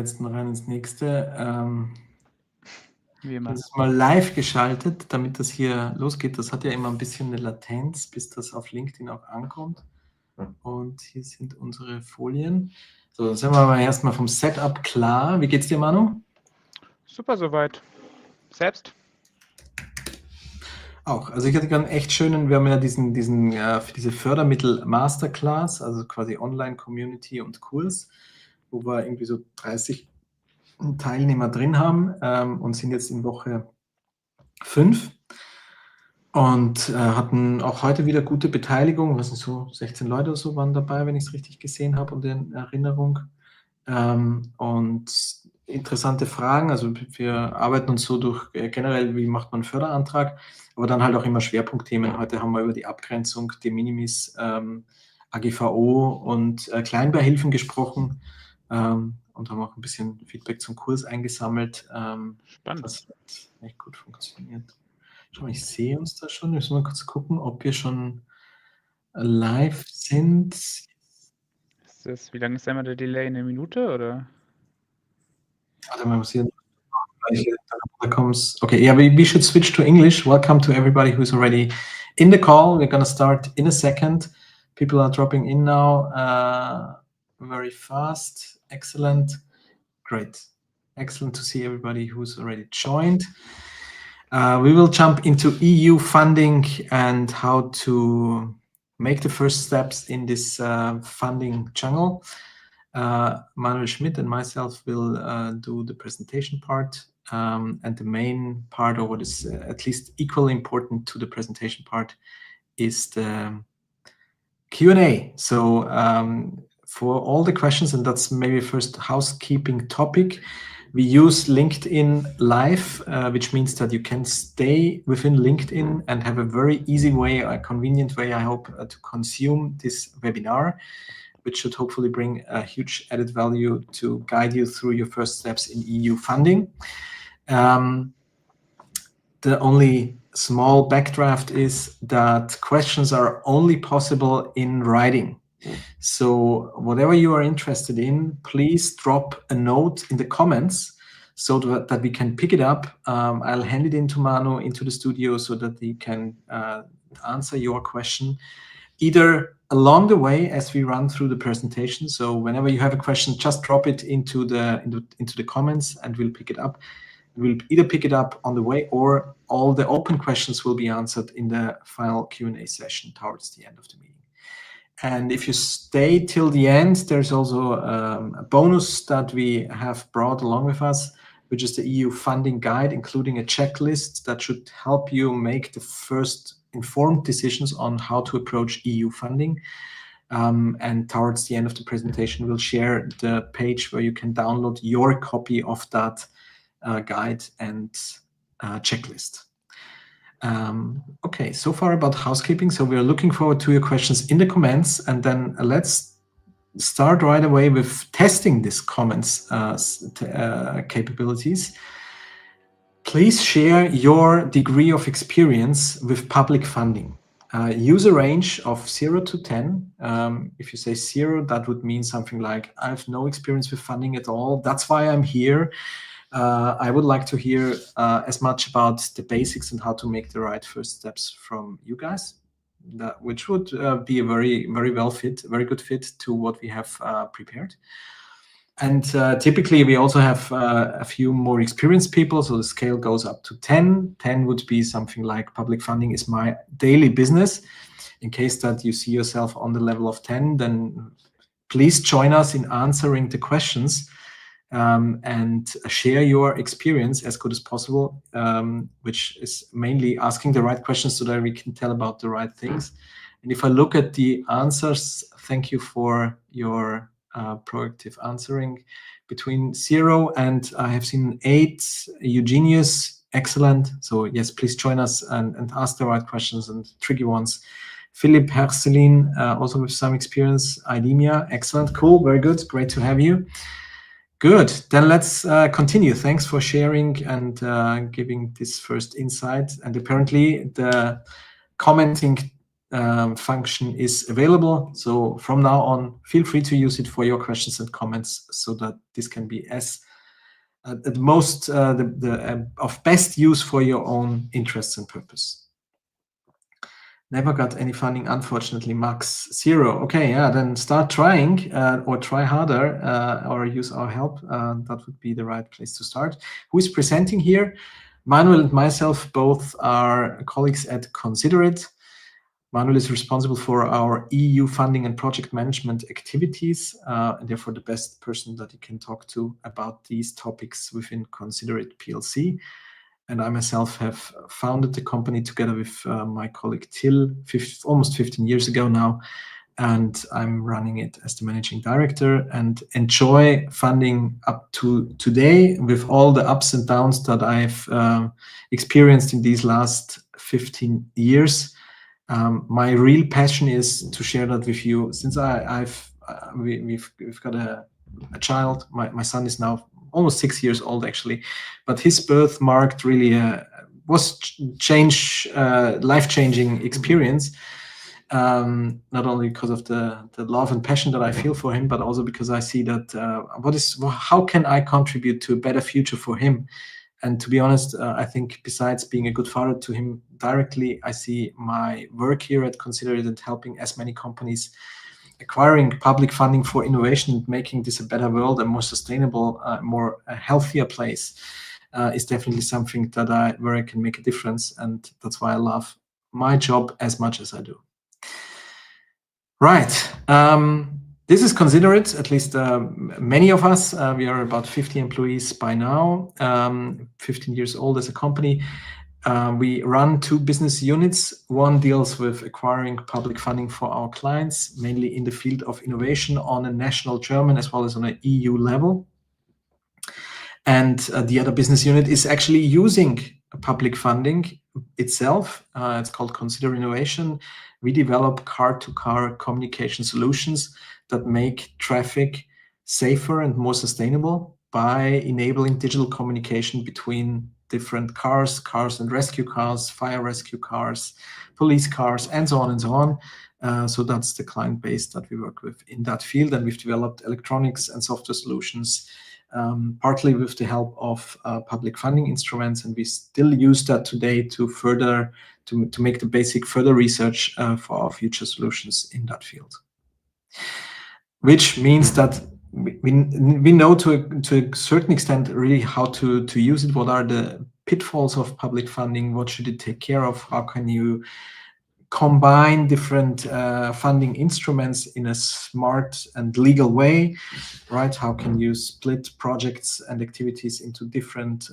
letzten rein ins nächste. Wie immer. Das ist mal live geschaltet, damit das hier losgeht. Das hat ja immer ein bisschen eine Latenz, bis das auf LinkedIn auch ankommt. Und hier sind unsere Folien. So, dann sind wir mal erstmal vom Setup klar. Wie geht's dir, Manu? Super soweit. Selbst? Auch. Also ich hatte gerade einen echt schönen, wir haben ja für diese Fördermittel Masterclass, also quasi Online-Community und Kurs, wo wir irgendwie so 30 Teilnehmer drin haben und sind jetzt in Woche 5 und hatten auch heute wieder gute Beteiligung. Was sind so 16 Leute oder so waren dabei, wenn ich es richtig gesehen habe und in Erinnerung. Und interessante Fragen. Also wir arbeiten uns so durch generell, wie macht man einen Förderantrag, aber dann halt auch immer Schwerpunktthemen. Heute haben wir über die Abgrenzung, De Minimis, AGVO und Kleinbeihilfen gesprochen und haben auch ein bisschen Feedback zum Kurs eingesammelt. Spannend. Das hat echt gut funktioniert. Schau mal, ich sehe uns da schon. Müssen wir kurz gucken, ob wir schon live sind. Wie lange ist einmal der Delay? Eine Minute oder? Warte mal, muss hier okay, yeah, we should switch to English. Welcome to everybody who's already in the call. We're going to start in a second. People are dropping in now very fast. Excellent. Great. Excellent to see everybody who's already joined. We will jump into EU funding and how to make the first steps in this funding jungle. Manuel Schmidt and myself will do the presentation part, and the main part, or what is at least equally important to the presentation part, is the Q&A. So for all the questions, and that's maybe first housekeeping topic, we use LinkedIn Live, which means that you can stay within LinkedIn and have a very easy way, a convenient way, I hope, to consume this webinar, which should hopefully bring a huge added value to guide you through your first steps in EU funding. The only small backdraft is that questions are only possible in writing. So whatever you are interested in, please drop a note in the comments so that we can pick it up. I'll hand it into Manu, into the studio, so that he can answer your question either along the way as we run through the presentation. So whenever you have a question, just drop it into the comments and we'll pick it up. We'll either pick it up on the way, or all the open questions will be answered in the final Q&A session towards the end of the meeting. And if you stay till the end, there's also a bonus that we have brought along with us, which is the EU funding guide, including a checklist that should help you make the first informed decisions on how to approach EU funding. And towards the end of the presentation, we'll share the page where you can download your copy of that guide and checklist. Okay, so far about housekeeping. So we are looking forward to your questions in the comments, and then let's start right away with testing this comments capabilities. Please share your degree of experience with public funding. Use a range of 0 to 10. If you say 0, that would mean something like, I have no experience with funding at all. That's why I'm here. I would like to hear as much about the basics and how to make the right first steps from you guys, which would be a very good fit to what we have prepared. And typically we also have a few more experienced people, so the scale goes up to 10. 10 would be something like public funding is my daily business. In case that you see yourself on the level of 10, then please join us in answering the questions. And share your experience as good as possible, which is mainly asking the right questions so that we can tell about the right things. And if I look at the answers, thank you for your proactive answering. Between 0 and I have seen 8, Eugenius, excellent. So yes, please join us and ask the right questions and tricky ones. Philip Herselin, also with some experience. Idemia, excellent, cool, very good, great to have you. Good, then let's continue. Thanks for sharing and giving this first insight. And apparently the commenting function is available. So from now on, feel free to use it for your questions and comments, so that this can be as at most of best use for your own interests and purpose. Never got any funding, unfortunately, max 0. Okay, yeah, then start trying or try harder or use our help. That would be the right place to start. Who is presenting here? Manuel and myself both are colleagues at Considerate. Manuel is responsible for our EU funding and project management activities, and therefore the best person that you can talk to about these topics within Considerate PLC. And I myself have founded the company together with my colleague Till almost 15 years ago now, and I'm running it as the managing director and enjoy funding up to today with all the ups and downs that I've experienced in these last 15 years. My real passion is to share that with you. Since we've got a child, my son is now almost 6 years old actually, but his birth marked really life-changing experience. Not only because of the love and passion that I feel for him, but also because I see that how can I contribute to a better future for him? And to be honest, I think besides being a good father to him directly, I see my work here at Considerate and helping as many companies acquiring public funding for innovation, making this a better world, a more sustainable, more healthier place, is definitely something where I can make a difference, and that's why I love my job as much as I do. Right. This is Considerate, at least many of us. We are about 50 employees by now, 15 years old as a company. We run 2 business units. One deals with acquiring public funding for our clients, mainly in the field of innovation on a national German as well as on an EU level. And the other business unit is actually using public funding itself. It's called Consider Innovation. We develop car-to-car communication solutions that make traffic safer and more sustainable by enabling digital communication between different cars and rescue cars, fire rescue cars, police cars, and so on and so on. So that's the client base that we work with in that field. And we've developed electronics and software solutions, partly with the help of public funding instruments. And we still use that today to make the basic further research for our future solutions in that field. Which means that we know to a certain extent really how to use it. What are the pitfalls of public funding? What should it take care of? How can you combine different funding instruments in a smart and legal way, right? How can you split projects and activities into different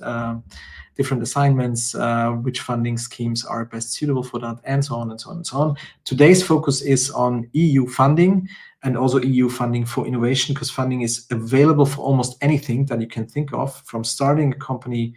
assignments? Which funding schemes are best suitable for that, and so on and so on and so on. Today's focus is on EU funding, and also EU funding for innovation, because funding is available for almost anything that you can think of, from starting a company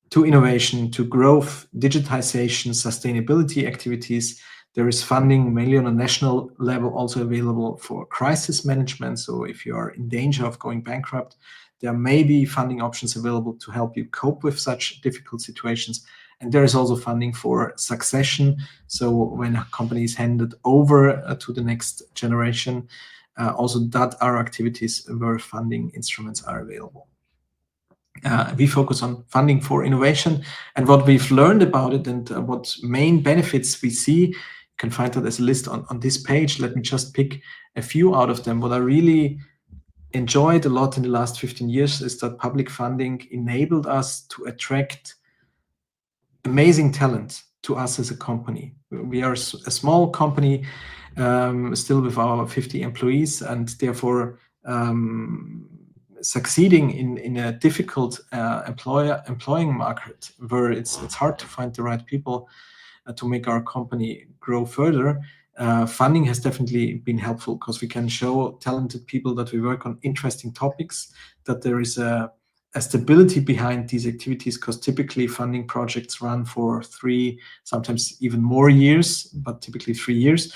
to innovation, to growth, digitization, sustainability activities. There is funding mainly on a national level also available for crisis management. So if you are in danger of going bankrupt, there may be funding options available to help you cope with such difficult situations. And there is also funding for succession. So when a company is handed over to the next generation, also that are activities where funding instruments are available. We focus on funding for innovation, and what we've learned about it and what main benefits we see. You can find that as a list on this page. Let me just pick a few out of them. What I really enjoyed a lot in the last 15 years is that public funding enabled us to attract amazing talent to us as a company. We are a small company, still with our 50 employees, and therefore succeeding in a difficult employing market where it's hard to find the right people to make our company grow further. Funding has definitely been helpful, because we can show talented people that we work on interesting topics, that there is a stability behind these activities, because typically funding projects run for 3, sometimes even more years, but typically 3 years.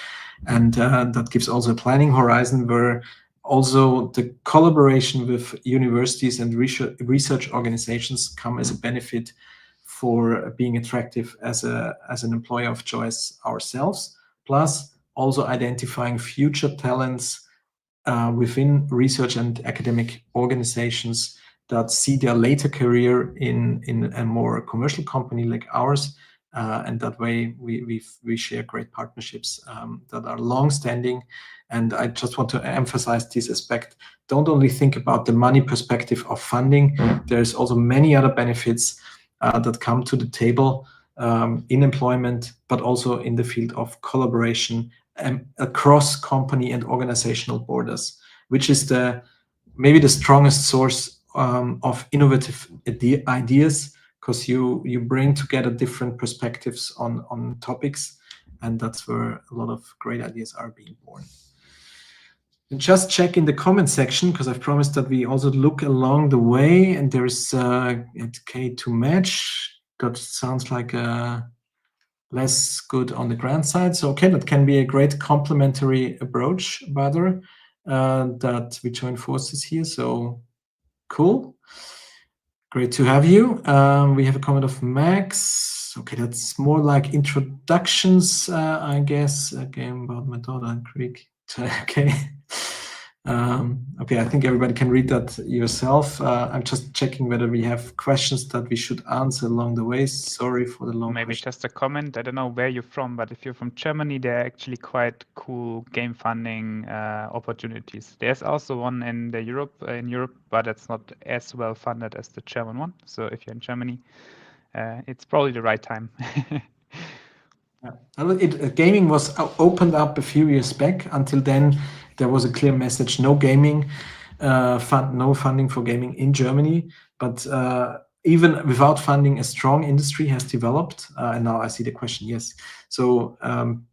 And that gives also a planning horizon where also the collaboration with universities and research organizations come as a benefit for being attractive as an employer of choice ourselves, plus also identifying future talents within research and academic organizations that see their later career in a more commercial company like ours. And that way we share great partnerships that are long-standing. And I just want to emphasize this aspect. Don't only think about the money perspective of funding. There's also many other benefits that come to the table in employment, but also in the field of collaboration across company and organizational borders, which is maybe the strongest source of innovative ideas, because you bring together different perspectives on topics, and that's where a lot of great ideas are being born. And just check in the comment section, because I've promised that we also look along the way, and there's at K2 match. That sounds like less good on the grant side. So okay, that can be a great complementary approach, rather, that we join forces here. So cool. Great to have you. We have a comment of Max. Okay, that's more like introductions, I guess. Again, about Method and Greek. Okay. Okay, I think everybody can read that yourself. I'm just checking whether we have questions that we should answer along the way. Sorry for the long Maybe question. just a comment. I don't know where you're from, but if you're from Germany, there are actually quite cool game funding opportunities. There's also one in Europe, but it's not as well funded as the German one. So if you're in Germany, it's probably the right time. Yeah. Gaming was opened up a few years back. Until then, there was a clear message: no gaming, no funding for gaming in Germany. But even without funding, a strong industry has developed. And now I see the question. Yes, so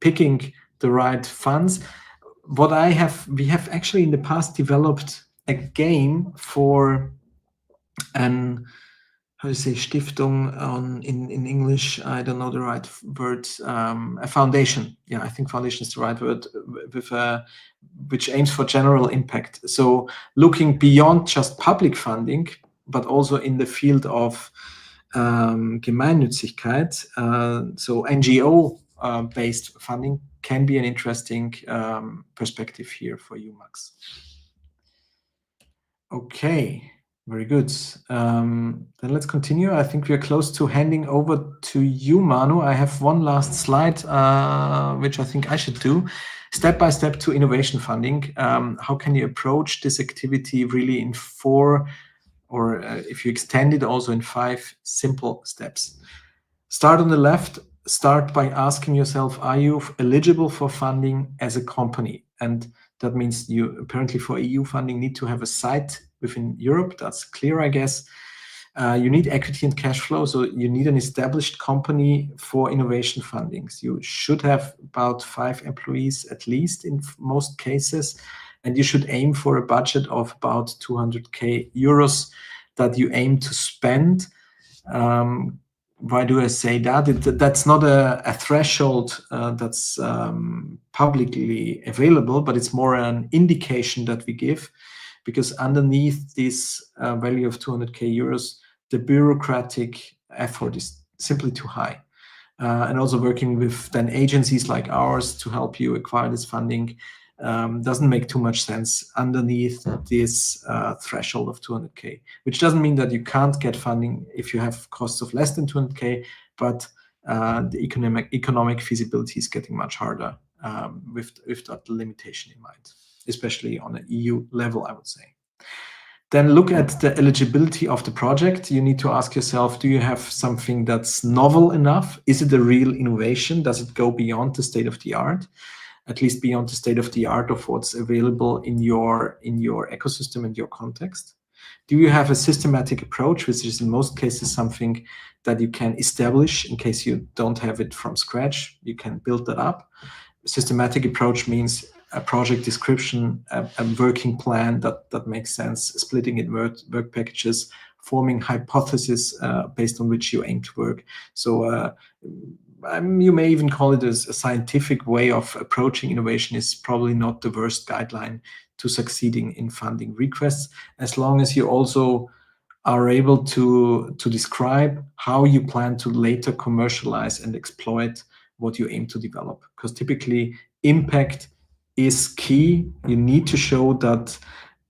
picking the right funds. We have actually in the past developed a game for an, how do you say, Stiftung in English? I don't know the right word. A foundation. Yeah, I think foundation is the right word, which aims for general impact. So looking beyond just public funding, but also in the field of Gemeinnützigkeit. So NGO-based funding can be an interesting perspective here for you, Max. Okay. Very good. Then let's continue. I think we are close to handing over to you, Manu. I have one last slide, which I think I should do. Step by step to innovation funding. How can you approach this activity really in 4, or if you extend it also in 5 simple steps? Start on the left. Start by asking yourself, are you eligible for funding as a company? And that means you apparently for EU funding need to have a site within Europe. That's clear, I guess. You need equity and cash flow, so you need an established company for innovation fundings. You should have about 5 employees at least in most cases, and you should aim for a budget of about 200k euros that you aim to spend. Why do I say that? That's not a threshold that's publicly available, but it's more an indication that we give, because underneath this value of 200k euros, the bureaucratic effort is simply too high. And also working with then agencies like ours to help you acquire this funding doesn't make too much sense underneath this threshold of 200k, which doesn't mean that you can't get funding if you have costs of less than 200k, but the economic feasibility is getting much harder with that limitation in mind, especially on an EU level, I would say. Then look at the eligibility of the project. You need to ask yourself, do you have something that's novel enough? Is it a real innovation? Does it go beyond the state of the art? At least beyond the state of the art of what's available in your ecosystem and your context? Do you have a systematic approach, which is in most cases something that you can establish in case you don't have it from scratch? You can build that up. A systematic approach means a project description, a working plan that makes sense, splitting it work packages, forming hypotheses based on which you aim to work. So you may even call it as a scientific way of approaching innovation is probably not the worst guideline to succeeding in funding requests, as long as you also are able to describe how you plan to later commercialize and exploit what you aim to develop. Because typically impact is key. You need to show that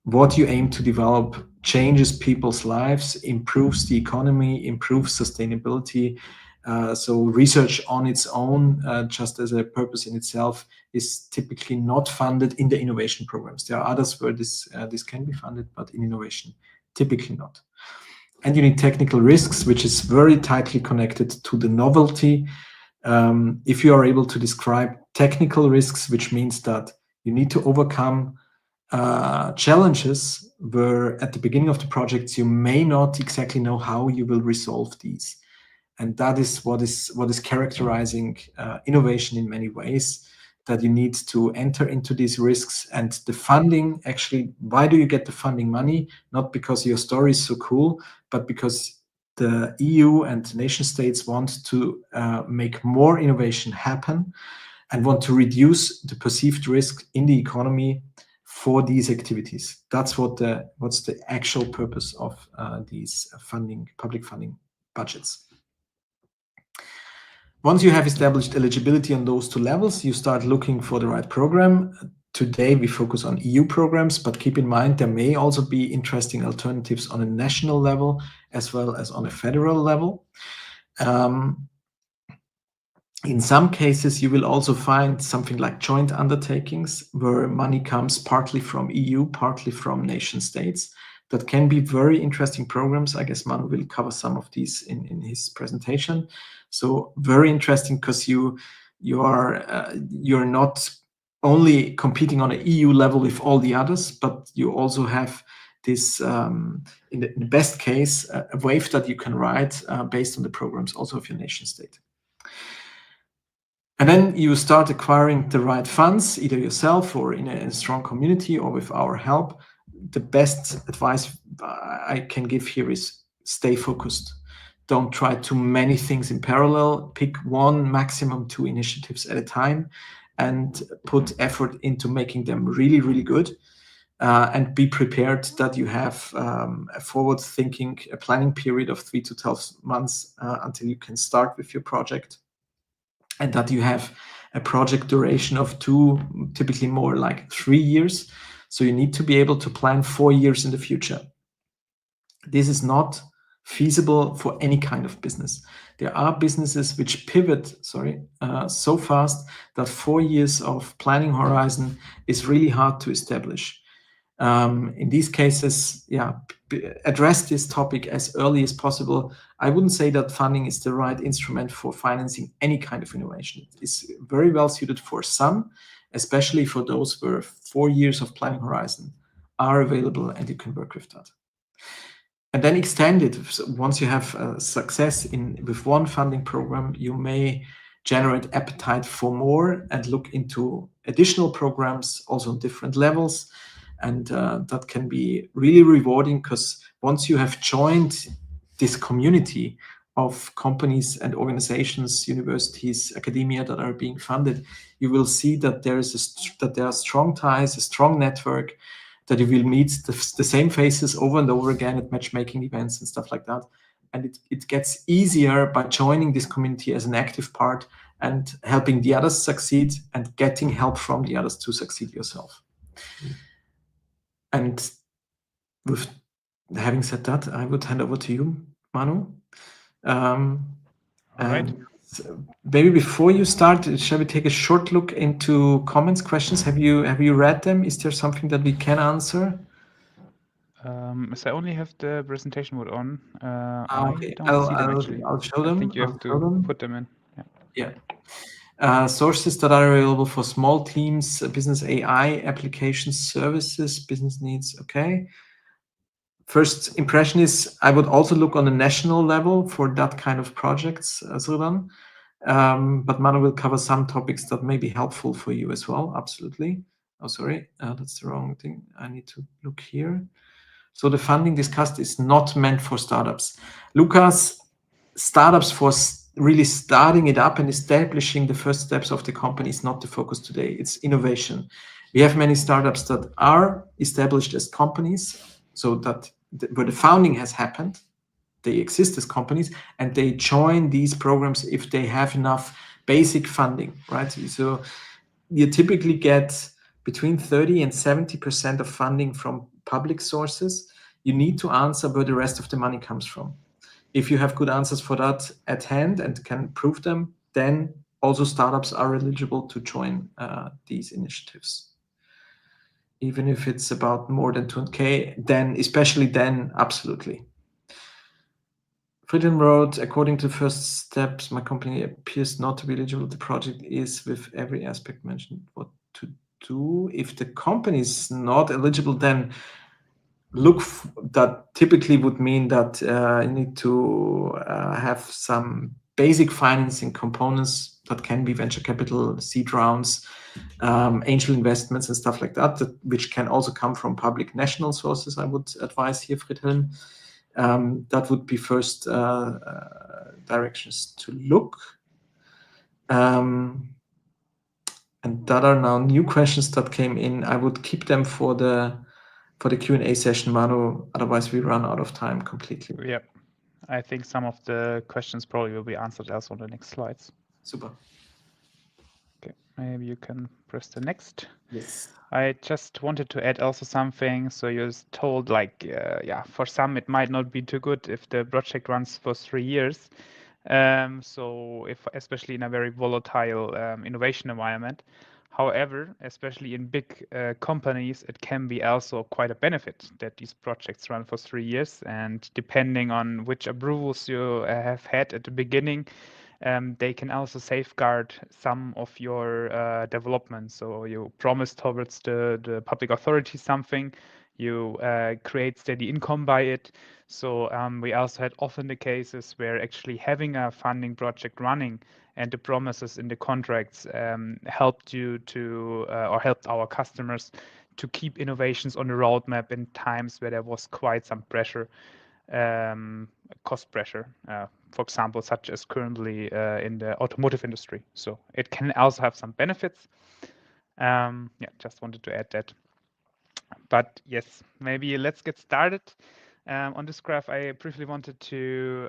what you aim to develop changes people's lives, improves the economy, improves sustainability. So research on its own, just as a purpose in itself, is typically not funded in the innovation programs. There are others where this can be funded, but in innovation, typically not. And you need technical risks, which is very tightly connected to the novelty. If you are able to describe technical risks, which means that you need to overcome challenges where at the beginning of the projects you may not exactly know how you will resolve these. And that is what is characterizing innovation in many ways, that you need to enter into these risks. And the funding, actually, why do you get the funding money? Not because your story is so cool, but because the EU and nation states want to make more innovation happen and want to reduce the perceived risk in the economy for these activities. That's what's the actual purpose of these public funding budgets. Once you have established eligibility on those two levels, you start looking for the right program. Today we focus on EU programs, but keep in mind there may also be interesting alternatives on a national level as well as on a federal level. In some cases, you will also find something like joint undertakings where money comes partly from EU, partly from nation states. That can be very interesting programs. I guess Manu will cover some of these in his presentation. So very interesting, because you're not only competing on an EU level with all the others, but you also have this, in the best case, a wave that you can ride based on the programs also of your nation state. And then you start acquiring the right funds, either yourself or in a strong community or with our help. The best advice I can give here is stay focused. Don't try too many things in parallel. Pick one, maximum two initiatives at a time and put effort into making them really, really good. And be prepared that you have a forward-thinking planning period of 3 to 12 months until you can start with your project. And that you have a project duration of 2, typically more like 3 years. So you need to be able to plan 4 years in the future. This is not feasible for any kind of business. There are businesses which pivot, so fast that 4 years of planning horizon is really hard to establish. In these cases, address this topic as early as possible. I wouldn't say that funding is the right instrument for financing any kind of innovation. It's very well suited for some, especially for those where 4 years of planning horizon are available and you can work with that. And then extend it. So once you have success with one funding program, you may generate appetite for more and look into additional programs also on different levels. And that can be really rewarding, because once you have joined this community of companies and organizations, universities, academia that are being funded, you will see that there are strong ties, a strong network, that you will meet the same faces over and over again at matchmaking events and stuff like that. And it gets easier by joining this community as an active part and helping the others succeed and getting help from the others to succeed yourself. And with having said that, I would hand over to you, Manu. All right. Maybe before you start, shall we take a short look into comments, questions? Have you read them? Is there something that we can answer? So I only have the presentation mode on. Okay. I don't see them actually. I'll show them. I think you have to put them in. Yeah. Sources that are available for small teams, business AI, application services, business needs. Okay. First impression is I would also look on a national level for that kind of projects, Srivan. But Manu will cover some topics that may be helpful for you as well. Absolutely. Oh, sorry, that's the wrong thing. I need to look here. So the funding discussed is not meant for startups. Lucas, startups for really starting it up and establishing the first steps of the company is not the focus today. It's innovation. We have many startups that are established as companies, so that where the founding has happened, they exist as companies and they join these programs if they have enough basic funding, right? So you typically get between 30 and 70% of funding from public sources. You need to answer where the rest of the money comes from. If you have good answers for that at hand and can prove them, then also startups are eligible to join these initiatives. Even if it's about more than 200K, then, especially then, absolutely. Friedhelm wrote, according to the first steps, my company appears not to be eligible. The project is with every aspect mentioned. What to do? If the company is not eligible, then that typically would mean that you need to have some basic financing components that can be venture capital, seed rounds, angel investments and stuff like that, which can also come from public national sources, I would advise here, Friedhelm. That would be first directions to look. And that are now new questions that came in. I would keep them for the Q&A session, Manu. Otherwise, we run out of time completely. Yeah, I think some of the questions probably will be answered also on the next slides. Super. Okay, maybe you can press the next. Yes. I just wanted to add also something. So you're told like, yeah, for some it might not be too good if the project runs for 3 years. So if especially in a very volatile innovation environment. However, especially in big companies, it can be also quite a benefit that these projects run for 3 years. And depending on which approvals you have had at the beginning, they can also safeguard some of your development. So you promise towards the public authority something, you create steady income by it. So we also had often the cases where actually having a funding project running and the promises in the contracts helped you to, or helped our customers to keep innovations on the roadmap in times where there was quite some pressure, cost pressure, for example, such as currently in the automotive industry. So it can also have some benefits. Yeah, just wanted to add that. But yes, maybe let's get started. On this graph, I briefly wanted to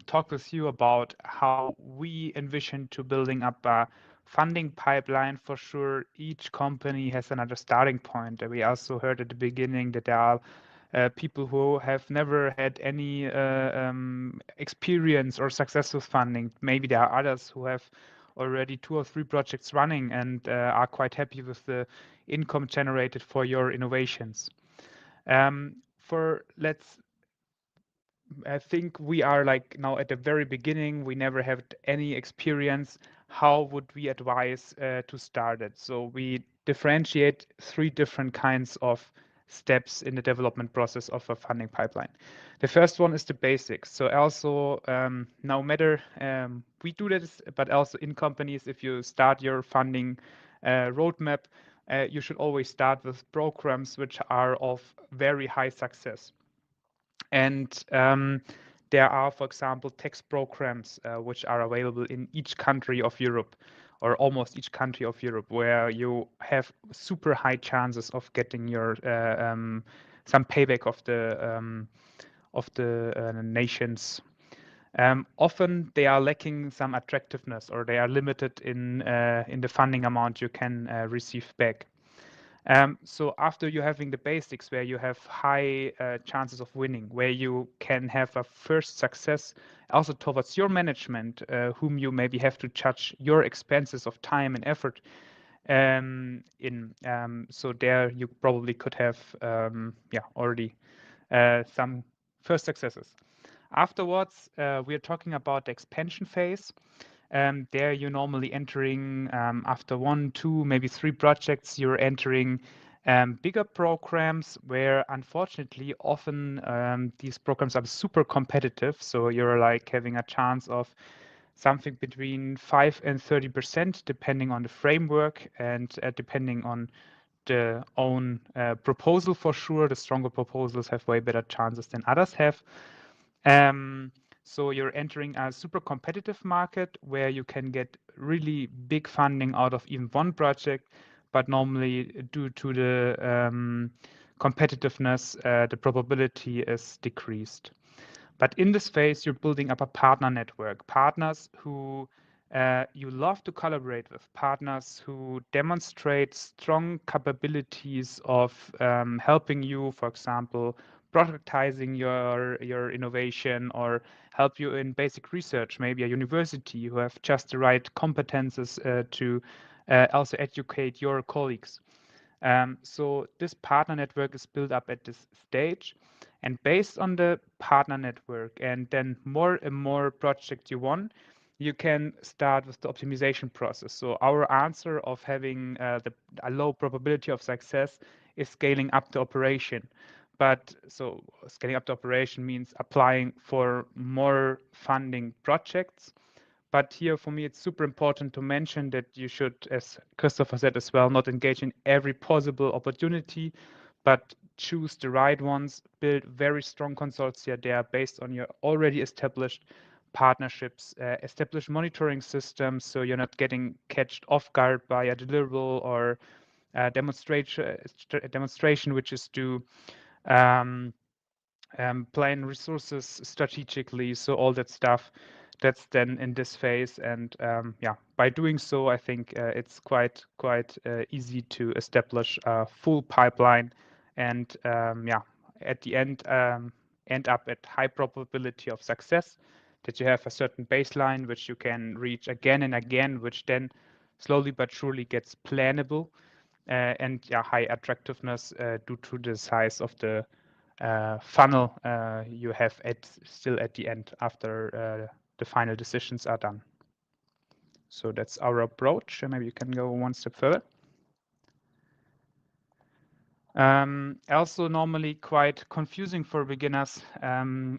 talk with you about how we envision to building up a funding pipeline. For sure, each company has another starting point. We also heard at the beginning that there are people who have never had any experience or success with funding. Maybe there are others who have already 2 or 3 projects running and are quite happy with the income generated for your innovations. I think we are like now at the very beginning, we never had any experience. How would we advise to start it? So we differentiate 3 different kinds of steps in the development process of a funding pipeline. The first one is the basics. So also, no matter we do this, but also in companies, if you start your funding roadmap, you should always start with programs which are of very high success. And there are, for example, tax programs which are available in each country of Europe, or almost each country of Europe, where you have super high chances of getting your some payback of the nations. Often they are lacking some attractiveness, or they are limited in the funding amount you can receive back. So after you having the basics where you have high chances of winning, where you can have a first success also towards your management, whom you maybe have to judge your expenses of time and effort so there you probably could have already some first successes. Afterwards, we are talking about the expansion phase. There you're normally entering after 1, 2, maybe 3 projects, you're entering bigger programs where unfortunately often these programs are super competitive. So you're like having a chance of something between 5 and 30% depending on the framework and depending on the own proposal. For sure, the stronger proposals have way better chances than others have. So you're entering a super competitive market where you can get really big funding out of even one project, but normally due to the competitiveness, the probability is decreased. But in this phase, you're building up a partner network, partners who you love to collaborate with partners who demonstrate strong capabilities of helping you, for example, productizing your innovation, or help you in basic research, maybe a university who have just the right competences to also educate your colleagues. So this partner network is built up at this stage, and based on the partner network and then more and more projects you won, you can start with the optimization process. So our answer of having a low probability of success is scaling up the operation. But so scaling up the operation means applying for more funding projects. But here, for me, it's super important to mention that you should, as Christopher said as well, not engage in every possible opportunity, but choose the right ones, build very strong consortia there based on your already established partnerships, establish monitoring systems so you're not getting catched off guard by a deliverable or a demonstration which is to plan resources strategically. So all that stuff, that's then in this phase. And yeah, by doing so, I think it's quite easy to establish a full pipeline, and yeah, at the end up at high probability of success, that you have a certain baseline which you can reach again and again, which then slowly but surely gets plannable, and yeah, high attractiveness due to the size of the funnel you have still at the end after the final decisions are done. So that's our approach. Maybe you can go one step further. Also, normally quite confusing for beginners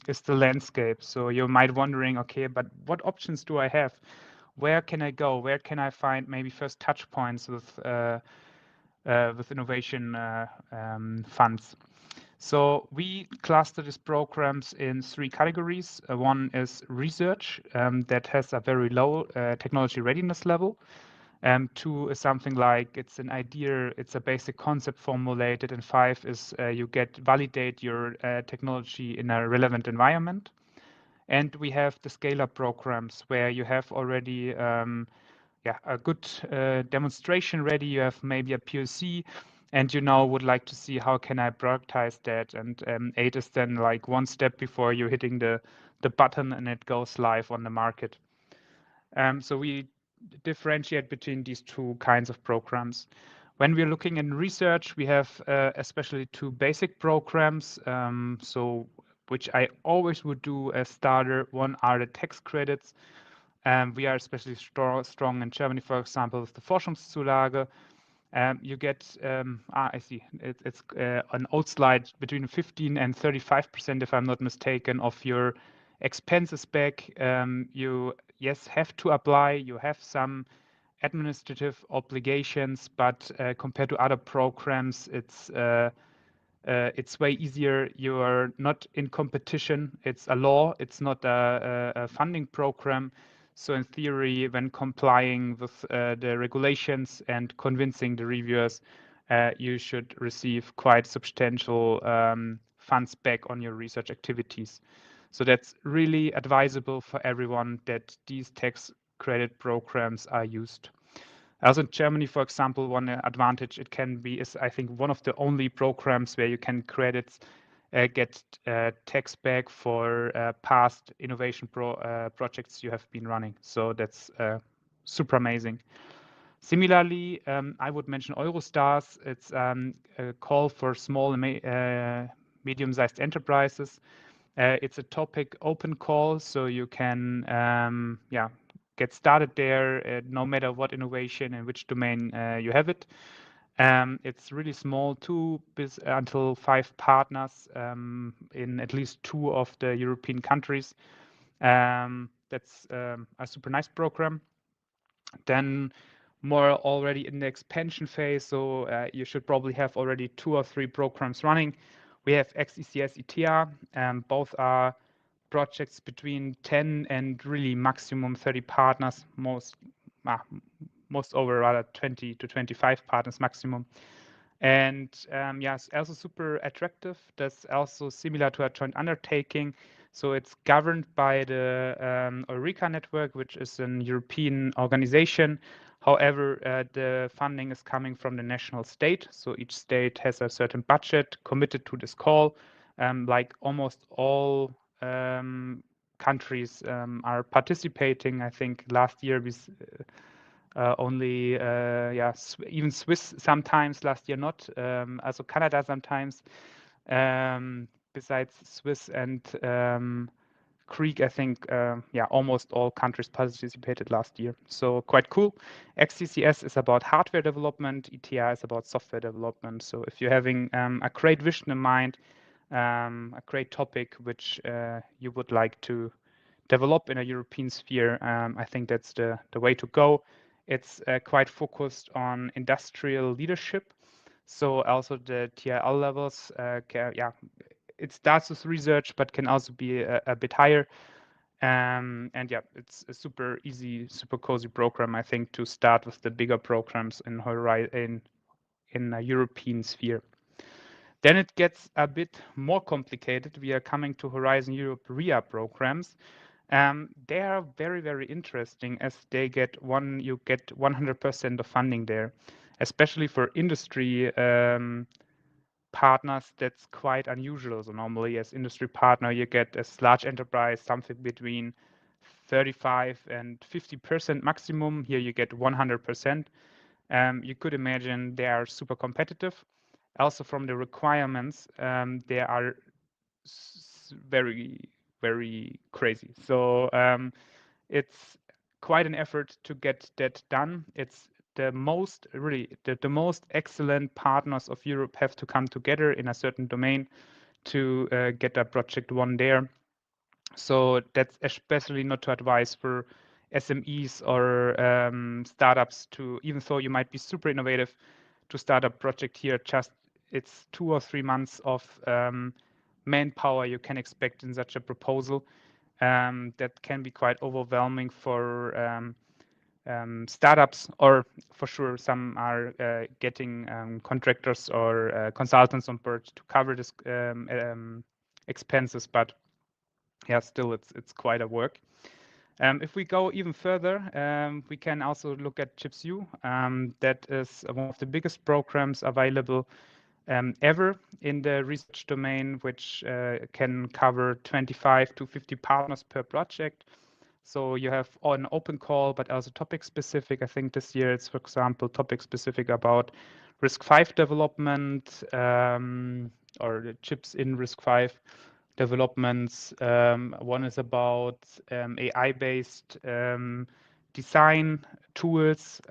is the landscape. So you might wondering, okay, but what options do I have? Where can I go? Where can I find maybe first touch points with innovation funds? So we cluster these programs in 3 categories. One is research that has a very low technology readiness level. 2 is something like it's an idea, it's a basic concept formulated, and 5 is you validate your technology in a relevant environment. And we have the scale-up programs where you have already a good demonstration ready. You have maybe a POC, and you now would like to see how can I productize that. And 8 is then like one step before you're hitting the button and it goes live on the market. So we differentiate between these 2 kinds of programs. When we're looking in research, we have especially 2 basic programs. So which I always would do as starter. One are the tax credits. We are especially strong in Germany, for example, with the Forschungszulage. You get, I see, it's an old slide, between 15 and 35%, if I'm not mistaken, of your expenses back. You, yes, have to apply. You have some administrative obligations, but compared to other programs, it's way easier. You are not in competition. It's a law. It's not a funding program. So in theory, when complying with the regulations and convincing the reviewers, you should receive quite substantial funds back on your research activities. So that's really advisable for everyone that these tax credit programs are used. Also in Germany, for example, one advantage it can be is, I think, one of the only programs where you can get tax back for past innovation projects you have been running. So that's super amazing. Similarly, I would mention Eurostars. It's a call for small and medium-sized enterprises. It's a topic open call, so you can get started there no matter what innovation and which domain you have it. It's really small, 2 until 5 partners in at least 2 of the European countries. That's a super nice program. Then more already in the expansion phase, so you should probably have already 2 or 3 programs running. We have XECS ITEA, both are projects between 10 and really maximum 30 partners, most over rather 20 to 25 partners maximum. And yes, also super attractive. That's also similar to a joint undertaking. So it's governed by the Eureka network, which is an European organization. However, the funding is coming from the national state. So each state has a certain budget committed to this call. Like almost all countries are participating. I think last year we only even Swiss sometimes, last year not, also Canada sometimes. Besides Swiss and Greek, I think almost all countries participated last year. So quite cool. XCCS is about hardware development, ETI is about software development. So if you're having a great vision in mind, a great topic which you would like to develop in a European sphere, I think that's the way to go. It's quite focused on industrial leadership. So also the TRL levels, it starts with research, but can also be a bit higher. And yeah, it's a super easy, super cozy program, I think, to start with the bigger programs in a European sphere. Then it gets a bit more complicated. We are coming to Horizon Europe RIA programs. They are very, very interesting as you get 100% of funding there, especially for industry partners. That's quite unusual. So normally as industry partner, you get as large enterprise something between 35 and 50% maximum. Here you get 100%. You could imagine they are super competitive. Also from the requirements, they are very, very crazy. So it's quite an effort to get that done. It's the most excellent partners of Europe have to come together in a certain domain to get a project won there. So that's especially not to advise for SMEs or startups to, even though you might be super innovative, to start a project here. Just it's 2 or 3 months of manpower you can expect in such a proposal. That can be quite overwhelming for startups, or for sure some are getting contractors or consultants on board to cover this expenses, but yeah, still it's quite a work. If we go even further, we can also look at ChipsU. That is one of the biggest programs available ever in the research domain, which can cover 25 to 50 partners per project. So you have an open call, but also topic specific. I think this year it's, for example, topic specific about RISC-V development or the chips in RISC-V developments. One is about AI-based design tools.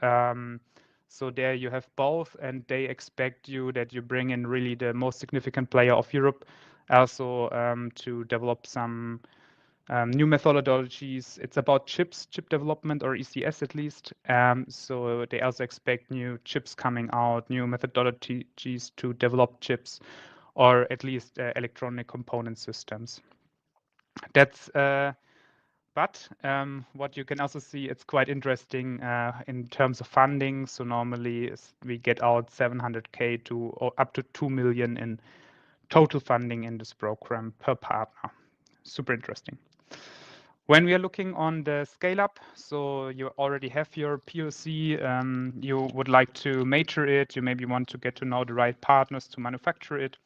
So there you have both, and they expect you that you bring in really the most significant player of Europe, also to develop some new methodologies. It's about chip development, or ECS at least. So they also expect new chips coming out, new methodologies to develop chips, or at least electronic component systems. That's but what you can also see, it's quite interesting in terms of funding. So normally we get out 700K to or up to 2 million in total funding in this program per partner. Super interesting. When we are looking on the scale up, so you already have your POC, you would like to mature it, you maybe want to get to know the right partners to manufacture it.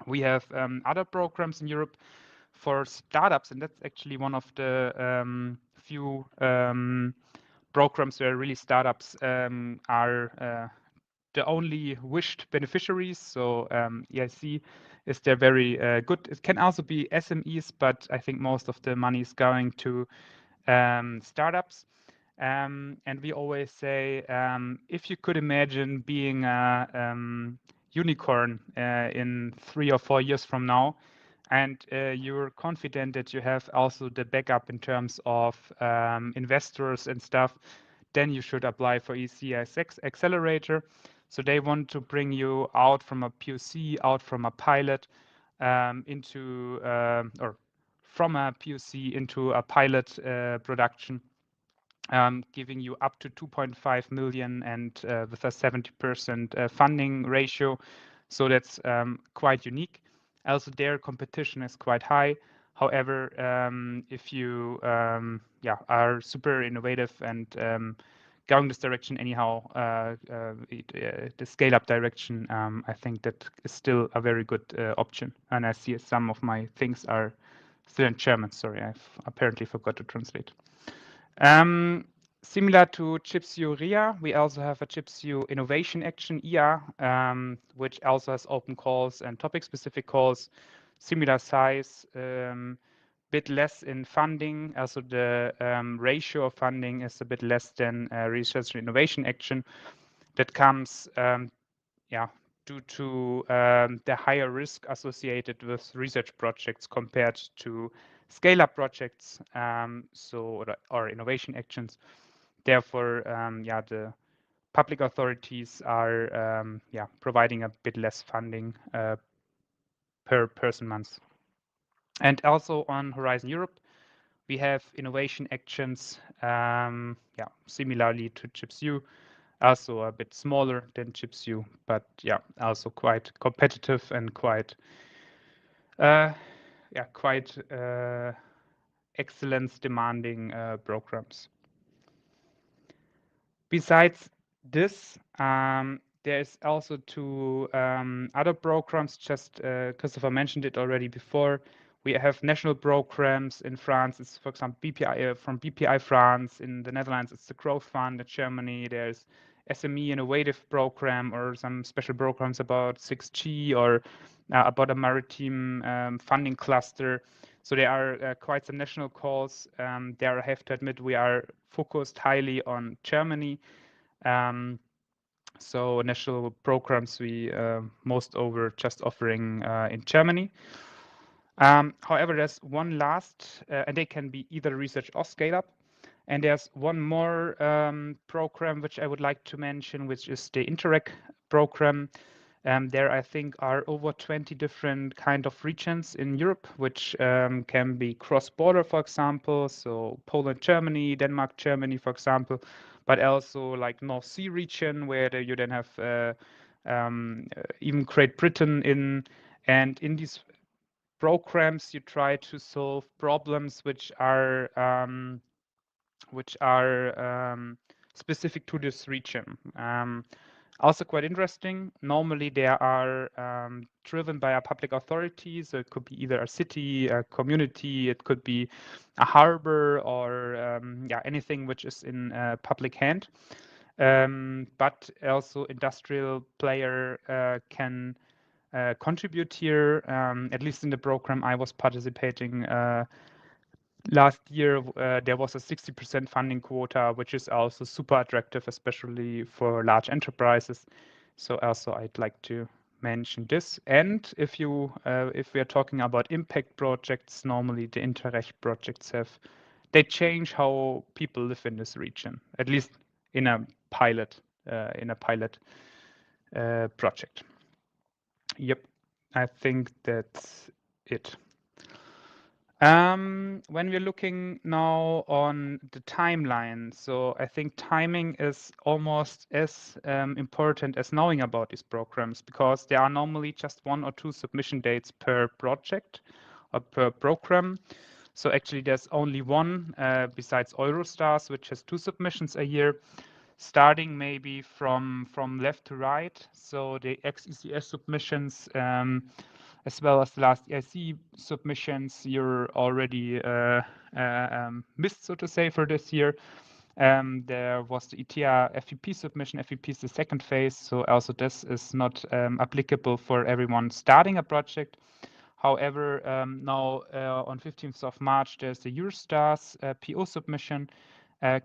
We have other programs in Europe for startups, and that's actually one of the few programs where really startups are the only wished beneficiaries. So EIC is there very good. It can also be SMEs, but I think most of the money is going to startups. And we always say, if you could imagine being a unicorn in 3 or 4 years from now, and you're confident that you have also the backup in terms of investors and stuff, then you should apply for ECIS Accelerator. So they want to bring you out from a POC, out from a pilot into or from a POC into a pilot production. giving you up to 2.5 million and with a 70% funding ratio. So that's quite unique. Also, their competition is quite high. However, if you are super innovative and going this direction anyhow, the scale-up direction, I think that is still a very good option. And I see some of my things are still in German. Sorry, I've apparently forgot to translate. Similar to ChipsU RIA, we also have a ChipsU Innovation Action IA, which also has open calls and topic-specific calls, similar size, bit less in funding. Also, the ratio of funding is a bit less than Research and Innovation Action. That comes, due to the higher risk associated with research projects compared to scale-up projects, or innovation actions. Therefore, the public authorities are providing a bit less funding per person month. And also on Horizon Europe, we have innovation actions, similarly to ChipsU, also a bit smaller than ChipsU, but also quite competitive and quite excellence demanding programs. Besides this, there's also two other programs, just Christopher mentioned it already before. We have national programs in France. It's, for example, BPI from BPI France. In the Netherlands, it's the Growth Fund. In Germany, there's SME Innovative Program or some special programs about 6G or about a maritime funding cluster. So there are quite some national calls. There I have to admit we are focused highly on Germany. So national programs we most over just offering in Germany. However, there's one last, and they can be either research or scale up. And there's one more program which I would like to mention, which is the Interreg program. There, I think, are over 20 different kind of regions in Europe, which can be cross-border, for example. So Poland, Germany, Denmark, Germany, for example, but also like North Sea region, where you then have even Great Britain in. And in these programs, you try to solve problems which are specific to this region. Also quite interesting. Normally they are driven by a public authority, so it could be either a city, a community, it could be a harbor, or anything which is in public hand. But also industrial player can contribute here. At least in the program I was participating last year, there was a 60% funding quota, which is also super attractive, especially for large enterprises. So also I'd like to mention this. And if we are talking about impact projects, normally the Interreg projects they change how people live in this region, at least in a pilot project. Yep, I think that's it. When we're looking now on the timeline, so I think timing is almost as important as knowing about these programs, because there are normally just 1 or 2 submission dates per project or per program. So actually there's only one besides Eurostars, which has 2 submissions a year, starting maybe from left to right. So the XECS submissions, as well as the last EIC submissions, you're already missed, so to say, for this year. There was the ITEA FVP submission. FVP is the second phase, so also this is not applicable for everyone starting a project. However, now on 15th of March, there's the Eurostars PO submission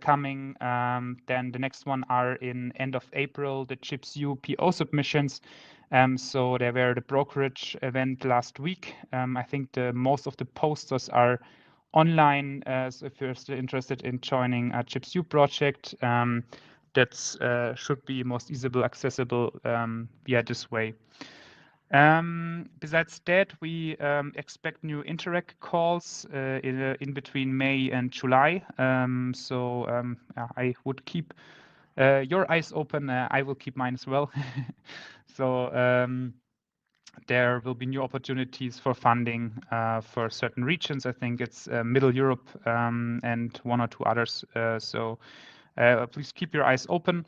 coming. Then the next one are in end of April, the ChipsU PO submissions. So there were the brokerage event last week. I think most of the posters are online. So if you're still interested in joining a ChipsU project, that should be most easily accessible via this way. Besides that, we expect new Interact calls in between May and July. I would keep your eyes open. I will keep mine as well. There will be new opportunities for funding for certain regions. I think it's Middle Europe and one or two others. Please keep your eyes open.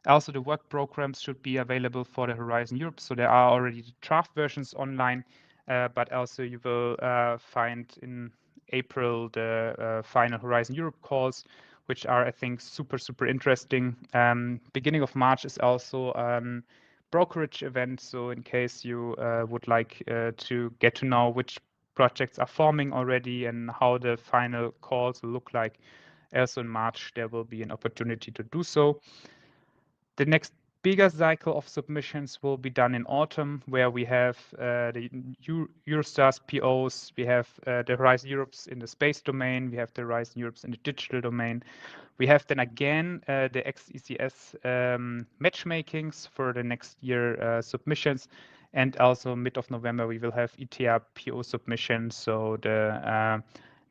Also, the work programs should be available for the Horizon Europe. So there are already the draft versions online, but also you will find in April the final Horizon Europe calls, which are, I think, super interesting. Beginning of March is also brokerage event. So in case you would like to get to know which projects are forming already and how the final calls will look like, also in March, there will be an opportunity to do so. The next bigger cycle of submissions will be done in autumn, where we have the Eurostars POs, we have the Horizon Europes in the space domain, we have the Horizon Europes in the digital domain. We have then again the XECS matchmakings for the next year submissions, and also mid of November we will have ETA PO submissions. So the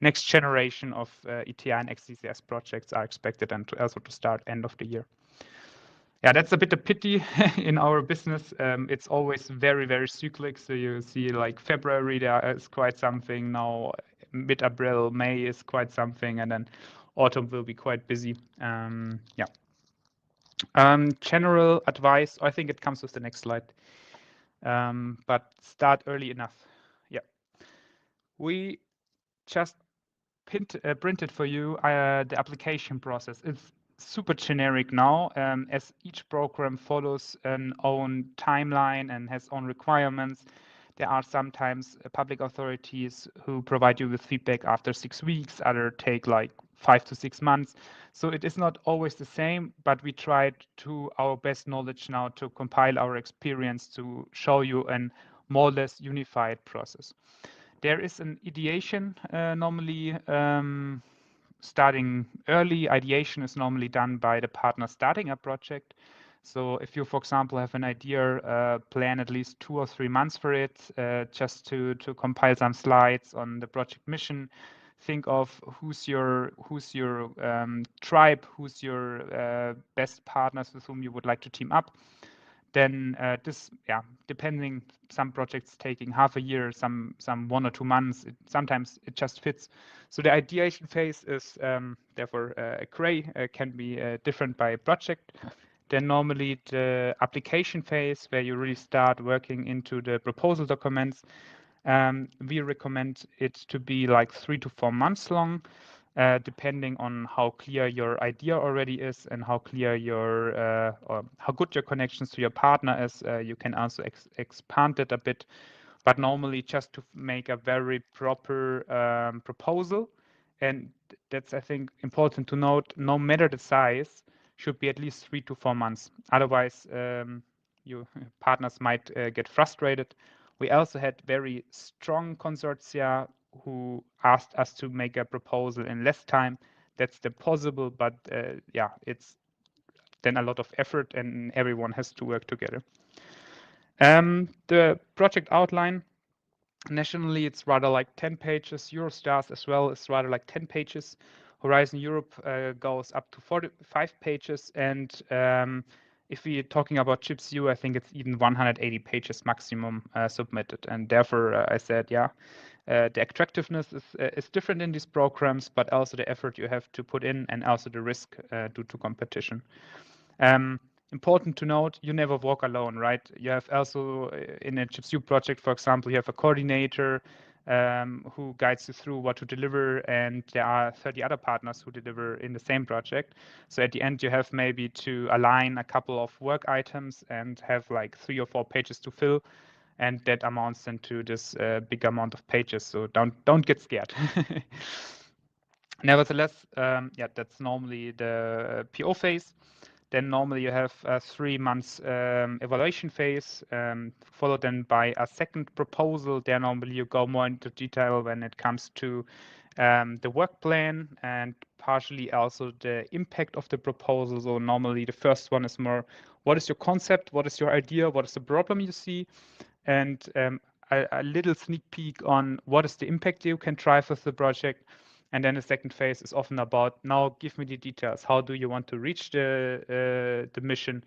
next generation of ETA and XECS projects are expected and also to start end of the year. Yeah, that's a bit a pity in our business. It's always very cyclic. So you see like February there is quite something. Now mid-April, May is quite something, and then autumn will be quite busy. General advice, I think it comes with the next slide. But start early enough. Yeah. We just printed for you the application process. It's super generic now, as each program follows an own timeline and has own requirements. There are sometimes public authorities who provide you with feedback after 6 weeks, others take like 5 to 6 months. So it is not always the same, but we tried to our best knowledge now to compile our experience to show you a more or less unified process. There is an ideation normally starting early. Ideation is normally done by the partner starting a project. So if you, for example, have an idea, plan at least 2 or 3 months for it, just to compile some slides on the project mission. Think of who's your tribe, who's your best partners with whom you would like to team up. Then depending, some projects taking half a year, some 1 or 2 months. Sometimes it just fits. So the ideation phase is therefore gray, can be different by project. Then normally the application phase, where you really start working into the proposal documents. We recommend it to be like 3 to 4 months long. Depending on how clear your idea already is and how clear your or how good your connections to your partner is, you can also expand it a bit. But normally, just to make a very proper proposal, and that's, I think, important to note, no matter the size, should be at least 3 to 4 months. Otherwise, your partners might get frustrated. We also had very strong consortia who asked us to make a proposal in less time. That's the possible, but it's then a lot of effort and everyone has to work together. The project outline, nationally, it's rather like 10 pages. Eurostars as well is rather like 10 pages. Horizon Europe goes up to 45 pages. And if we're talking about ChipsU, I think it's even 180 pages maximum submitted. And therefore, I said, the attractiveness is different in these programs, but also the effort you have to put in and also the risk due to competition. Important to note, you never walk alone, right? You have also in a ChipsU project, for example, you have a coordinator who guides you through what to deliver, and there are 30 other partners who deliver in the same project. So at the end, you have maybe to align a couple of work items and have like 3 or 4 pages to fill, and that amounts into this big amount of pages. So don't get scared. Nevertheless, that's normally the PO phase. Then normally you have a 3 months evaluation phase, followed then by a second proposal. There normally you go more into detail when it comes to the work plan and partially also the impact of the proposal. So normally the first one is more, what is your concept? What is your idea? What is the problem you see? and a little sneak peek on what is the impact you can drive with the project. And then the second phase is often about, now give me the details. How do you want to reach the mission?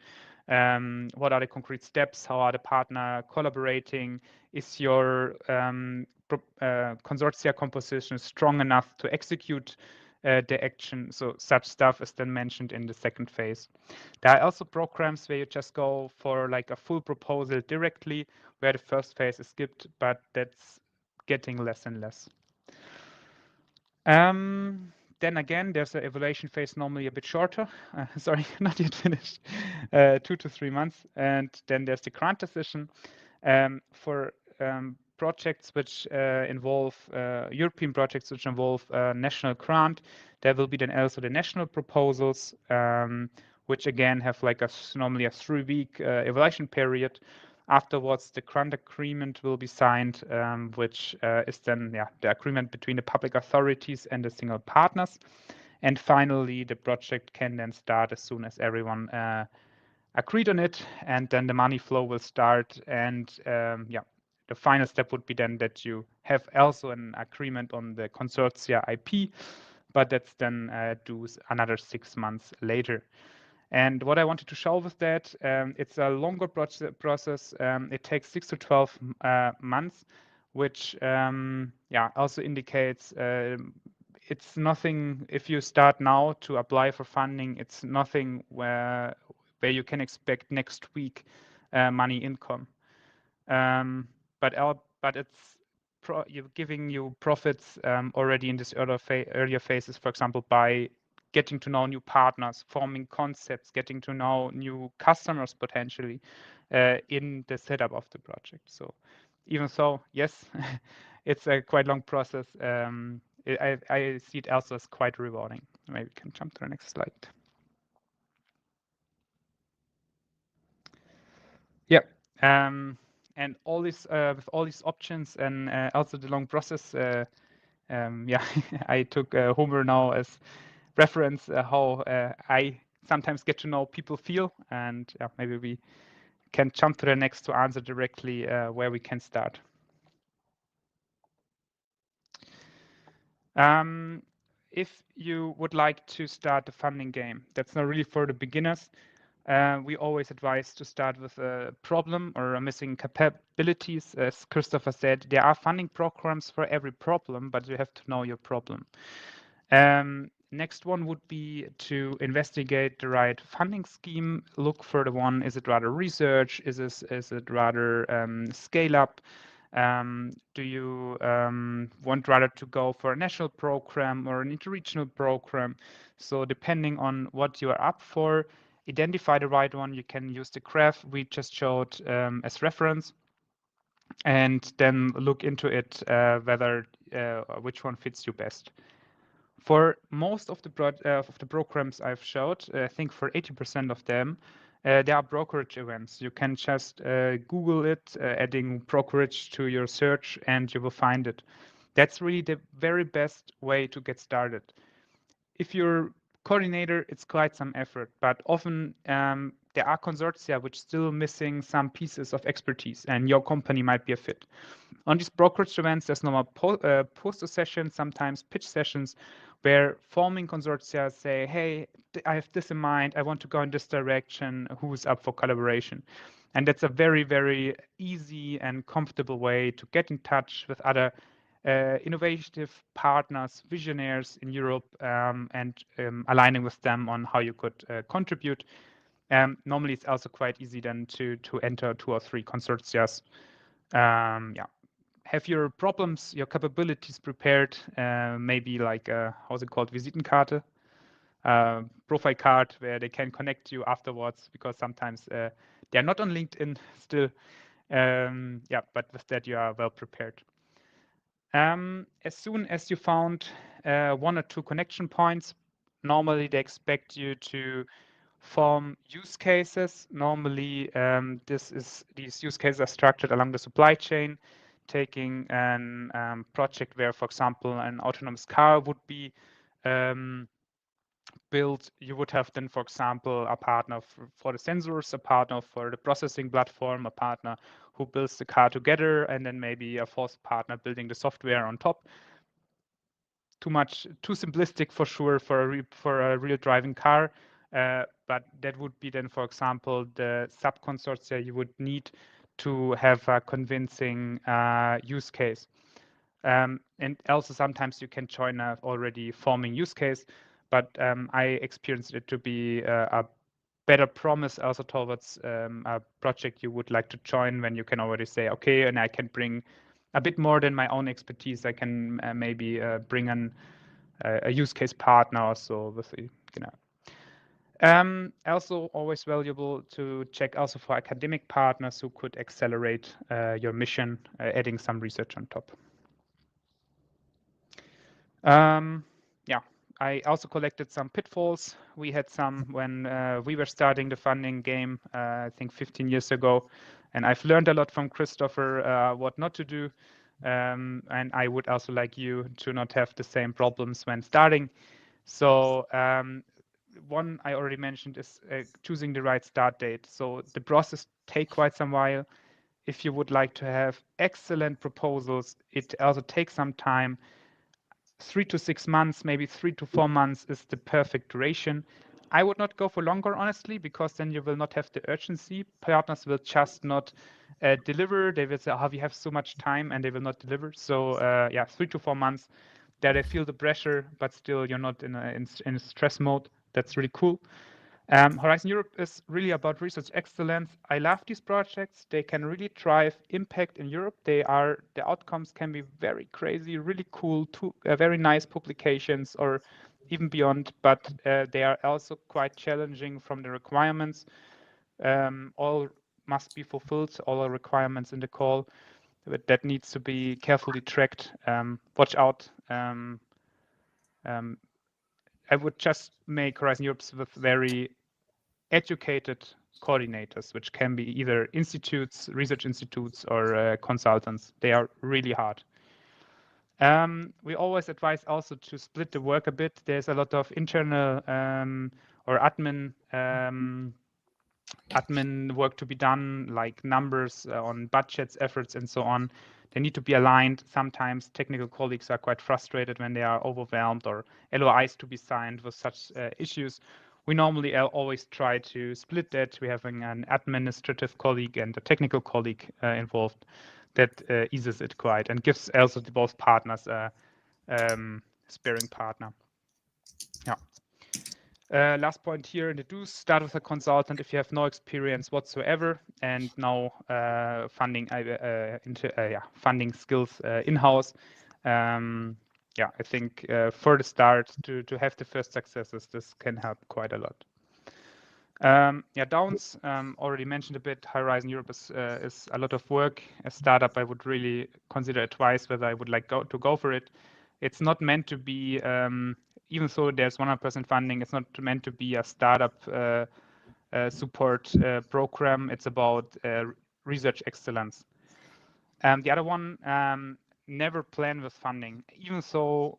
What are the concrete steps? How are the partner collaborating? Is your consortia composition strong enough to execute the action? So such stuff is then mentioned in the second phase. There are also programs where you just go for like a full proposal directly, where the first phase is skipped, but that's getting less and less. Then again, there's an evaluation phase, normally a bit shorter. Sorry, not yet finished. 2 to 3 months. And then there's the grant decision for projects which involve European projects which involve national grant. There will be then also the national proposals, which again have like normally a 3-week evaluation period. Afterwards, the grant agreement will be signed, which is then the agreement between the public authorities and the single partners. And finally, the project can then start as soon as everyone agreed on it, and then the money flow will start. And the final step would be then that you have also an agreement on the consortia IP, but that's then due another 6 months later. And what I wanted to show with that, it's a longer process. It takes 6 to 12 months, which also indicates it's nothing. If you start now to apply for funding, it's nothing where you can expect next week money income. But it's giving you profits already in this earlier phases, for example, by getting to know new partners, forming concepts, getting to know new customers potentially in the setup of the project. So even so, yes, it's a quite long process. I see it also as quite rewarding. Maybe we can jump to the next slide. Yeah. And all this with all these options and also the long process, I took Homer now as reference how I sometimes get to know people feel, and maybe we can jump to the next to answer directly where we can start. If you would like to start the funding game, that's not really for the beginners. We always advise to start with a problem or a missing capabilities. As Christopher said, there are funding programs for every problem, but you have to know your problem. Next one would be to investigate the right funding scheme. Look for the one, is it rather research? Is it rather scale up? Do you want rather to go for a national program or an interregional program? So depending on what you are up for, identify the right one. You can use the graph we just showed as reference, and then look into it whether which one fits you best. For most of the programs I've showed, I think for 80% of them, there are brokerage events. You can just Google it, adding brokerage to your search, and you will find it. That's really the very best way to get started. If you're coordinator, it's quite some effort, but often there are consortia which still missing some pieces of expertise, and your company might be a fit. On these brokerage events, there's normal poster sessions, sometimes pitch sessions, where forming consortia say, hey, I have this in mind, I want to go in this direction, who's up for collaboration? And that's a very, very easy and comfortable way to get in touch with other innovative partners, visionaries in Europe, and aligning with them on how you could contribute. Normally, it's also quite easy then to enter 2 or 3 consortia. Have your problems, your capabilities prepared, maybe like, how's it called, Visitenkarte, profile card, where they can connect you afterwards, because sometimes they're not on LinkedIn still. But with that, you are well prepared. As soon as you found 1 or 2 connection points, normally they expect you to form use cases. Normally, these use cases are structured along the supply chain, taking a project where, for example, an autonomous car would be build, you would have then, for example, a partner for the sensors, a partner for the processing platform, a partner who builds the car together, and then maybe a fourth partner building the software on top. Too simplistic for sure for a real driving car, but that would be then, for example, the sub-consortia you would need to have a convincing use case. And also sometimes you can join a already forming use case, but I experienced it to be a better promise also towards a project you would like to join when you can already say, okay, and I can bring a bit more than my own expertise. I can maybe bring a use case partner also with the, you know. Also always valuable to check also for academic partners who could accelerate your mission, adding some research on top. Yeah, I also collected some pitfalls. We had some when we were starting the funding game, I think 15 years ago, and I've learned a lot from Christopher what not to do. And I would also like you to not have the same problems when starting. So one I already mentioned is choosing the right start date. So the process take quite some while. If you would like to have excellent proposals, it also takes some time. 3 to 6 months, maybe 3 to 4 months is the perfect duration. I would not go for longer, honestly, because then you will not have the urgency. Partners will just not deliver. They will say, oh, we have so much time, and they will not deliver. So yeah, 3 to 4 months that they feel the pressure, but still you're not in a stress mode. That's really cool. Horizon Europe is really about research excellence. I love these projects. They can really drive impact in Europe. The outcomes can be very crazy, really cool, very nice publications or even beyond, but they are also quite challenging from the requirements. All must be fulfilled, all the requirements in the call, but that needs to be carefully tracked. Watch out. I would just make Horizon Europe with very educated coordinators, which can be either institutes, research institutes, or consultants. They are really hard. We always advise also to split the work a bit. There's a lot of internal or admin work to be done, like numbers on budgets, efforts, and so on. They need to be aligned. Sometimes technical colleagues are quite frustrated when they are overwhelmed or LOIs to be signed with such issues. We normally always try to split that. We have an administrative colleague and a technical colleague involved. That eases it quite and gives also to both partners a sparing partner. Yeah. Last point here in the do's, start with a consultant if you have no experience whatsoever and no funding skills in-house. Yeah, I think for the start to have the first successes, this can help quite a lot. Yeah, downs, already mentioned a bit. Horizon Europe is a lot of work. A startup, I would really consider it twice whether I would like to go for it. It's not meant to be, even though there's 100% funding, it's not meant to be a startup support program. It's about research excellence. The other one, never plan with funding. Even though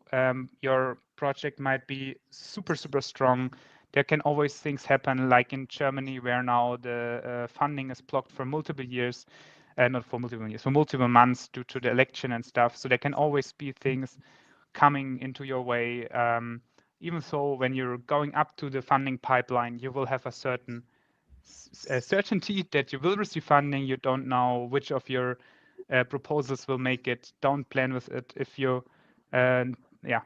your project might be super, super strong, there can always things happen, like in Germany, where now the funding is blocked for multiple years, not for multiple years, for multiple months due to the election and stuff. So there can always be things coming into your way. Even so, when you're going up to the funding pipeline, you will have a certain certainty that you will receive funding. You don't know which of your proposals will make it. Don't plan with it. If you, yeah,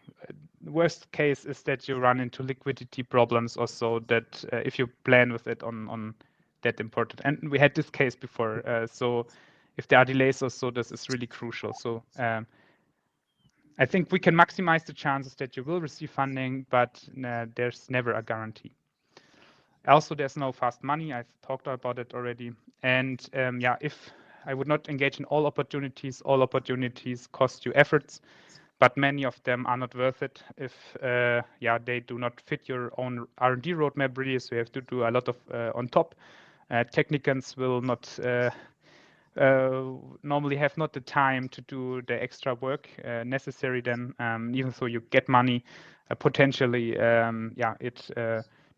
worst case is that you run into liquidity problems or so, that if you plan with it on that important. And we had this case before. So if there are delays or so, this is really crucial. So I think we can maximize the chances that you will receive funding, but there's never a guarantee. Also, there's no fast money. I've talked about it already. And yeah, if I would not engage in all opportunities cost you efforts, but many of them are not worth it if yeah, they do not fit your own R&D roadmap really. So you have to do a lot of on top. Technicants will not normally have not the time to do the extra work necessary then, even though you get money, potentially, it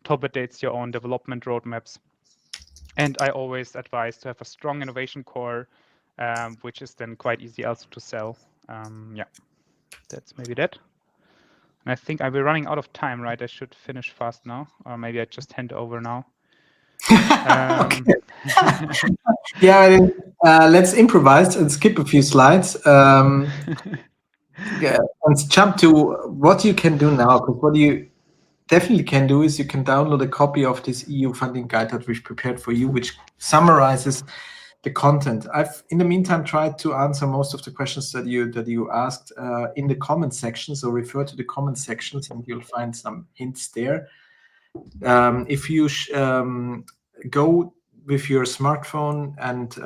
top dates your own development roadmaps. And I always advise to have a strong innovation core, which is then quite easy also to sell. That's maybe that. And I think I'll be running out of time, right? I should finish fast now, or maybe I just hand over now. Yeah, let's improvise and skip a few slides. Let's jump to what you can do now, because what you definitely can do is you can download a copy of this EU funding guide that we've prepared for you, which summarizes the content. I've, in the meantime, tried to answer most of the questions that you asked in the comment section. So refer to the comment sections, and you'll find some hints there. If you go with your smartphone and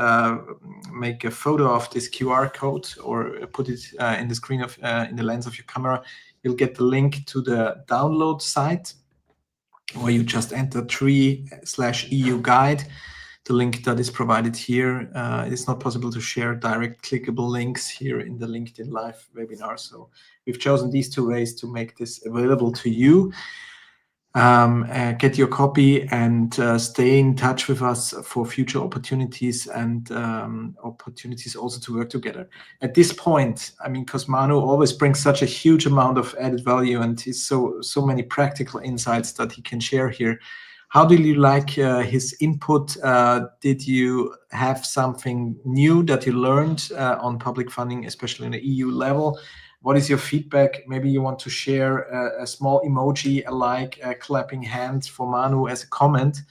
make a photo of this QR code or put it in the screen of in the lens of your camera, you'll get the link to the download site, where you just enter tree/EU guide. The link that is provided here. It's not possible to share direct clickable links here in the LinkedIn Live webinar. So we've chosen these two ways to make this available to you. Get your copy and stay in touch with us for future opportunities and opportunities also to work together. At this point, I mean, because Manu always brings such a huge amount of added value and he's so many practical insights that he can share here. How did you like his input? Did you have something new that you learned on public funding, especially on the EU level? What is your feedback? Maybe you want to share a small emoji, like clapping hands for Manu as a comment,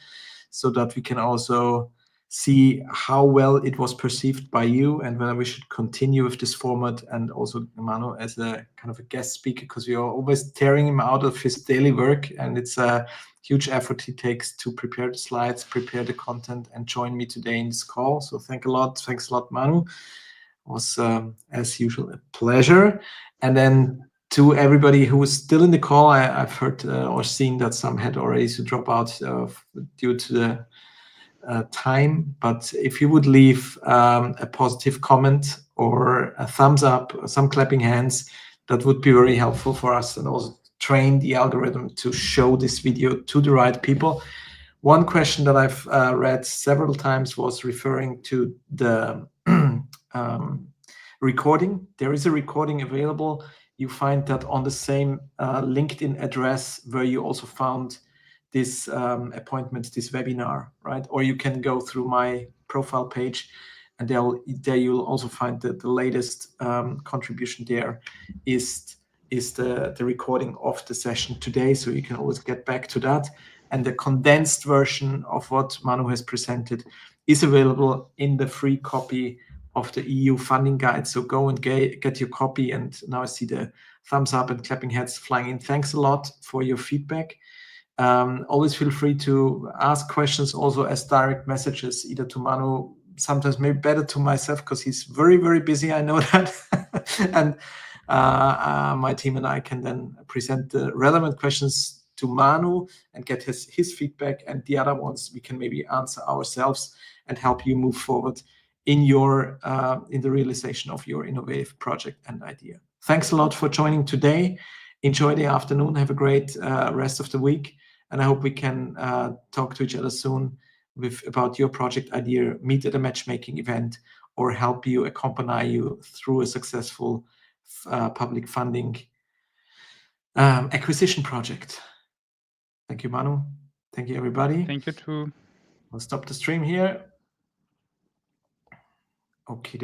so that we can also see how well it was perceived by you and whether we should continue with this format, and also Manu as a kind of a guest speaker, because we are always tearing him out of his daily work, and it's a huge effort he takes to prepare the slides, prepare the content, and join me today in this call. So thanks a lot, Manu. It was, as usual, a pleasure. And then to everybody who is still in the call, I've heard or seen that some had already to drop out due to the time. But if you would leave a positive comment or a thumbs up, or some clapping hands, that would be very helpful for us, and also train the algorithm to show this video to the right people. One question that I've read several times was referring to the recording. There is a recording available. You find that on the same LinkedIn address where you also found this appointment, this webinar, right? Or you can go through my profile page, and there you'll also find that the latest contribution there is the recording of the session today. So you can always get back to that. And the condensed version of what Manu has presented is available in the free copy of the EU funding guide. So go and get your copy. And now I see the thumbs up and clapping heads flying in. Thanks a lot for your feedback. Always feel free to ask questions also as direct messages, either to Manu, sometimes maybe better to myself, because he's very, very busy. I know that. And my team and I can then present the relevant questions to Manu and get his feedback, and the other ones we can maybe answer ourselves and help you move forward in your in the realization of your innovative project and idea. Thanks a lot for joining today. Enjoy the afternoon. Have a great rest of the week, and I hope we can talk to each other soon about your project idea, meet at a matchmaking event, or help you, accompany you through a successful public funding acquisition project. Thank you, Manu. Thank you, everybody. Thank you too. I'll stop the stream here. Okay.